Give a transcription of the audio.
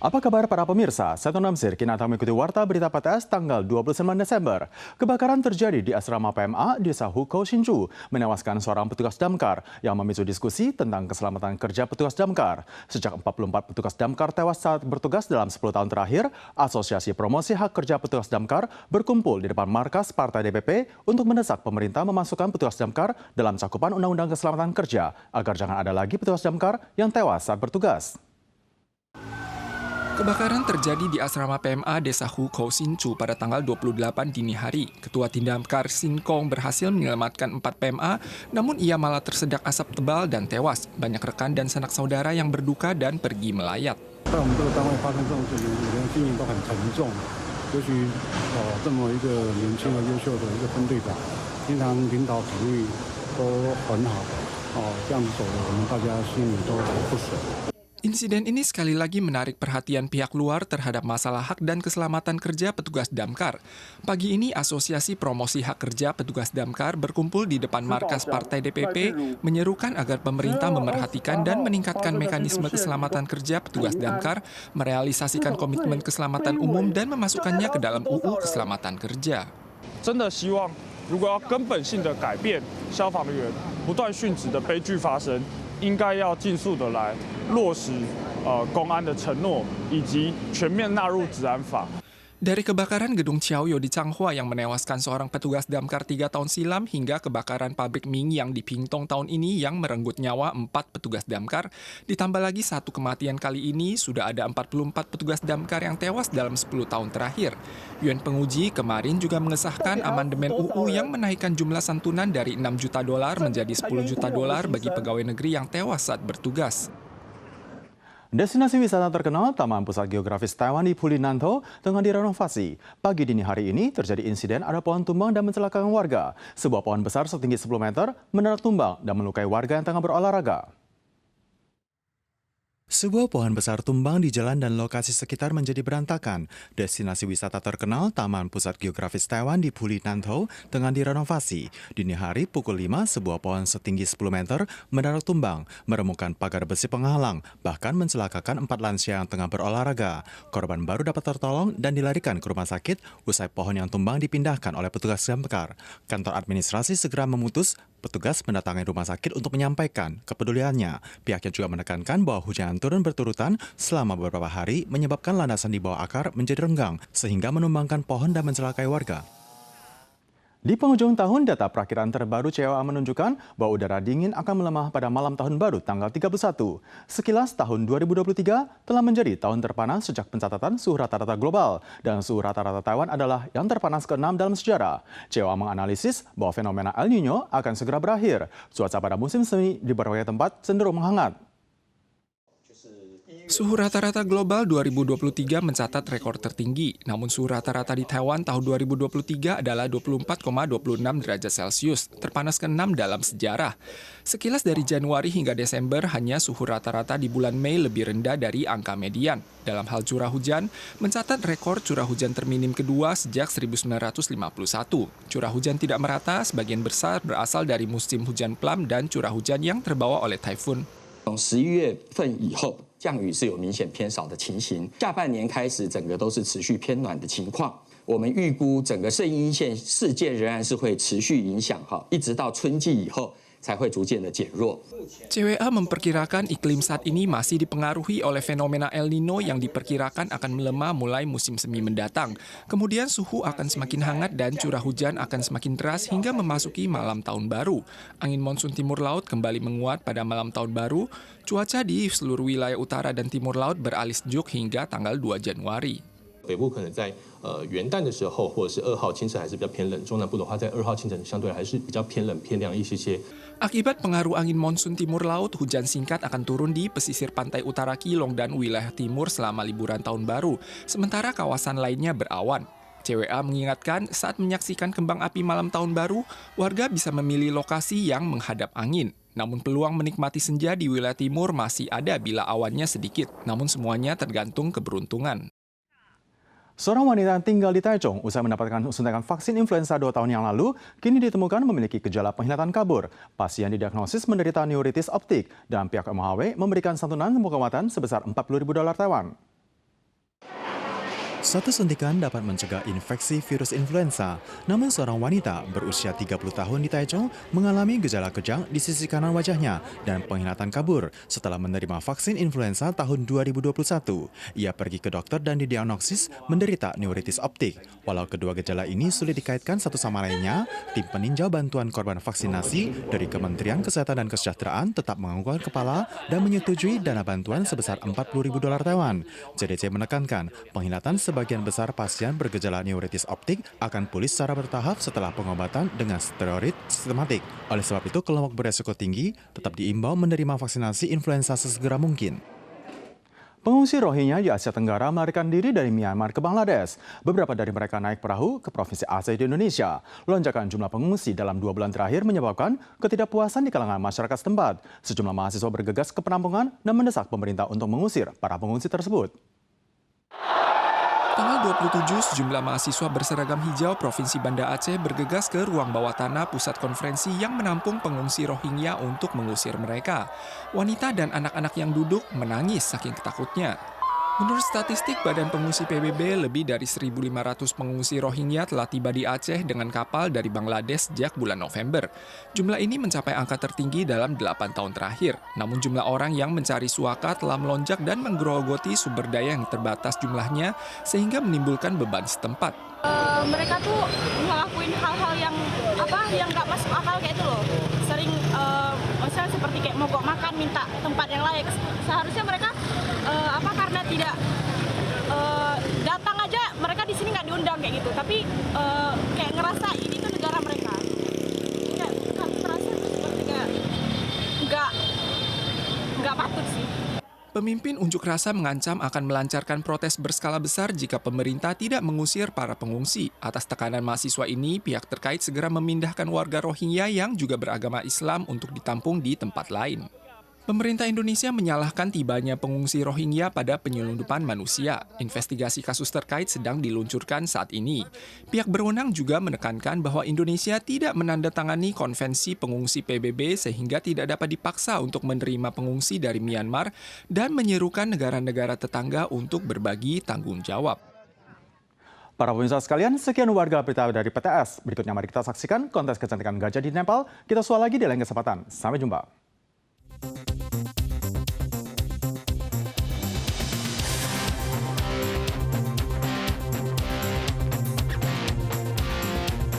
Apa kabar para pemirsa? Saya Tuan Namzir, kini akan mengikuti Warta Berita PTS tanggal 29 Desember. Kebakaran terjadi di asrama PMA Desa Hukou Sinchu, menewaskan seorang petugas damkar yang memicu diskusi tentang keselamatan kerja petugas damkar. Sejak 44 petugas damkar tewas saat bertugas dalam 10 tahun terakhir, Asosiasi Promosi Hak Kerja Petugas Damkar berkumpul di depan markas Partai DPP untuk mendesak pemerintah memasukkan petugas damkar dalam cakupan Undang-Undang Keselamatan Kerja, agar jangan ada lagi petugas damkar yang tewas saat bertugas. Kebakaran terjadi di asrama PMA Desa Hukou Sinchu pada tanggal 28 dini hari. Ketua Tim Damkar Sinkong berhasil menyelamatkan 4 PMA, namun ia malah tersedak asap tebal dan tewas. Banyak rekan dan sanak saudara yang berduka dan pergi melayat. Insiden ini sekali lagi menarik perhatian pihak luar terhadap masalah hak dan keselamatan kerja petugas damkar. Pagi ini Asosiasi Promosi Hak Kerja Petugas Damkar berkumpul di depan markas Partai DPP menyerukan agar pemerintah memerhatikan dan meningkatkan mekanisme keselamatan kerja petugas damkar, merealisasikan komitmen keselamatan umum dan memasukkannya ke dalam UU Keselamatan Kerja. 真的希望，如果要根本性的改变消防员不断殉职的悲剧发生，应该要尽速的来落实公安的承诺，以及全面纳入治安法。 Dari kebakaran gedung Qiaoyo di Changhua yang menewaskan seorang petugas damkar 3 tahun silam hingga kebakaran pabrik Ming yang di Pingtung tahun ini yang merenggut nyawa 4 petugas damkar, ditambah lagi satu kematian kali ini sudah ada 44 petugas damkar yang tewas dalam 10 tahun terakhir. Yuan penguji kemarin juga mengesahkan amandemen UU yang menaikkan jumlah santunan dari 6 juta dolar menjadi 10 juta dolar bagi pegawai negeri yang tewas saat bertugas. Destinasi wisata terkenal Taman Pusat Geografis Taiwan di Pulinantou tengah direnovasi. Pagi dini hari ini terjadi insiden ada pohon tumbang dan mencelakakan warga. Sebuah pohon besar setinggi 10 meter mendarat tumbang dan melukai warga yang tengah berolahraga. Sebuah pohon besar tumbang di jalan dan lokasi sekitar menjadi berantakan. Destinasi wisata terkenal Taman Pusat Geografis Taiwan di Pulinantou tengah direnovasi. Dini hari pukul 5, sebuah pohon setinggi 10 meter mendarat tumbang, meremukkan pagar besi penghalang, bahkan mencelakakan 4 lansia yang tengah berolahraga. Korban baru dapat tertolong dan dilarikan ke rumah sakit usai pohon yang tumbang dipindahkan oleh petugas damkar. Kantor administrasi segera memutus petugas mendatangi rumah sakit untuk menyampaikan kepeduliannya. Pihaknya juga menekankan bahwa hujan turun berturutan selama beberapa hari menyebabkan landasan di bawah akar menjadi renggang sehingga menumbangkan pohon dan mencelakai warga. Di penghujung tahun, data perakiran terbaru COA menunjukkan bahwa udara dingin akan melemah pada malam tahun baru tanggal 31. Sekilas tahun 2023 telah menjadi tahun terpanas sejak pencatatan suhu rata-rata global dan suhu rata-rata Taiwan adalah yang terpanas ke-6 dalam sejarah. COA menganalisis bahwa fenomena El Nino akan segera berakhir. Cuaca pada musim semi di berbagai tempat cenderung menghangat. Suhu rata-rata global 2023 mencatat rekor tertinggi, namun suhu rata-rata di Taiwan tahun 2023 adalah 24,26 derajat Celcius, terpanas ke-6 dalam sejarah. Sekilas dari Januari hingga Desember, hanya suhu rata-rata di bulan Mei lebih rendah dari angka median. Dalam hal curah hujan, mencatat rekor curah hujan terminim kedua sejak 1951. Curah hujan tidak merata, sebagian besar berasal dari musim hujan plum dan curah hujan yang terbawa oleh taifun. 从11月份以后，降雨是有明显偏少的情形。下半年开始，整个都是持续偏暖的情况。我们预估整个圣婴线事件仍然是会持续影响一直到春季以后才会逐渐的减弱。 CWA memperkirakan iklim saat ini masih dipengaruhi oleh fenomena El Nino yang diperkirakan akan melemah mulai musim semi mendatang. Kemudian suhu akan semakin hangat dan curah hujan akan semakin deras hingga memasuki malam tahun baru. Angin monsun timur laut kembali menguat pada malam tahun baru. Cuaca di seluruh wilayah utara dan timur laut beralih sejuk hingga tanggal 2 Januari. 北部可能在元旦的时候，或者是2号清晨还是比较偏冷。中南部的话，在2号清晨相对还是比较偏冷偏凉一些些。 Akibat pengaruh angin monsun timur laut, hujan singkat akan turun di pesisir pantai utara Keelung dan wilayah timur selama liburan tahun baru, sementara kawasan lainnya berawan. CWA mengingatkan saat menyaksikan kembang api malam tahun baru, warga bisa memilih lokasi yang menghadap angin. Namun peluang menikmati senja di wilayah timur masih ada bila awannya sedikit, namun semuanya tergantung keberuntungan. Seorang wanita yang tinggal di Taichung usai mendapatkan suntikan vaksin influenza 2 tahun yang lalu, kini ditemukan memiliki gejala penghilatan kabur. Pasien didiagnosis menderita neuritis optik dan pihak MHW memberikan santunan pengobatan sebesar $40.000 Taiwan. Satu suntikan dapat mencegah infeksi virus influenza. Namun seorang wanita berusia 30 tahun di Taichung mengalami gejala kejang di sisi kanan wajahnya dan penglihatan kabur setelah menerima vaksin influenza tahun 2021. Ia pergi ke dokter dan didiagnosis menderita neuritis optik. Walau kedua gejala ini sulit dikaitkan satu sama lainnya, tim peninjau bantuan korban vaksinasi dari Kementerian Kesehatan dan Kesejahteraan tetap menganggukkan kepala dan menyetujui dana bantuan sebesar $40.000 Taiwan. CDC menekankan penglihatan sebagian besar pasien bergejala neuritis optik akan pulih secara bertahap setelah pengobatan dengan steroid sistematik. Oleh sebab itu, kelompok beresiko tinggi tetap diimbau menerima vaksinasi influenza sesegera mungkin. Pengungsi Rohingya di Asia Tenggara melarikan diri dari Myanmar ke Bangladesh. Beberapa dari mereka naik perahu ke Provinsi Aceh di Indonesia. Lonjakan jumlah pengungsi dalam 2 bulan terakhir menyebabkan ketidakpuasan di kalangan masyarakat setempat. Sejumlah mahasiswa bergegas ke penampungan dan mendesak pemerintah untuk mengusir para pengungsi tersebut. Tanggal 27, sejumlah mahasiswa berseragam hijau Provinsi Banda Aceh bergegas ke ruang bawah tanah pusat konferensi yang menampung pengungsi Rohingya untuk mengusir mereka. Wanita dan anak-anak yang duduk menangis saking ketakutnya. Menurut statistik Badan Pengungsi PBB, lebih dari 1.500 pengungsi Rohingya telah tiba di Aceh dengan kapal dari Bangladesh sejak bulan November. Jumlah ini mencapai angka tertinggi dalam 8 tahun terakhir. Namun jumlah orang yang mencari suaka telah melonjak dan menggerogoti sumber daya yang terbatas jumlahnya sehingga menimbulkan beban setempat. Mereka tuh ngelakuin hal-hal yang nggak masuk akal kayak itu loh. Sering misalnya seperti kayak mogok makan, minta tempat yang layak. Seharusnya mereka karena tidak datang aja, mereka di sini nggak diundang kayak gitu. Tapi kayak ngerasa ini tuh negara mereka. Kayak kami merasa itu seperti kayak nggak patut sih. Pemimpin unjuk rasa mengancam akan melancarkan protes berskala besar jika pemerintah tidak mengusir para pengungsi. Atas tekanan mahasiswa ini, pihak terkait segera memindahkan warga Rohingya yang juga beragama Islam untuk ditampung di tempat lain. Pemerintah Indonesia menyalahkan tibanya pengungsi Rohingya pada penyelundupan manusia. Investigasi kasus terkait sedang diluncurkan saat ini. Pihak berwenang juga menekankan bahwa Indonesia tidak menandatangani konvensi pengungsi PBB sehingga tidak dapat dipaksa untuk menerima pengungsi dari Myanmar dan menyerukan negara-negara tetangga untuk berbagi tanggung jawab. Para pemirsa sekalian, sekian warga berita dari PTS. Berikutnya mari kita saksikan kontes kecantikan gajah di Nepal. Kita sual lagi di lain kesempatan. Sampai jumpa.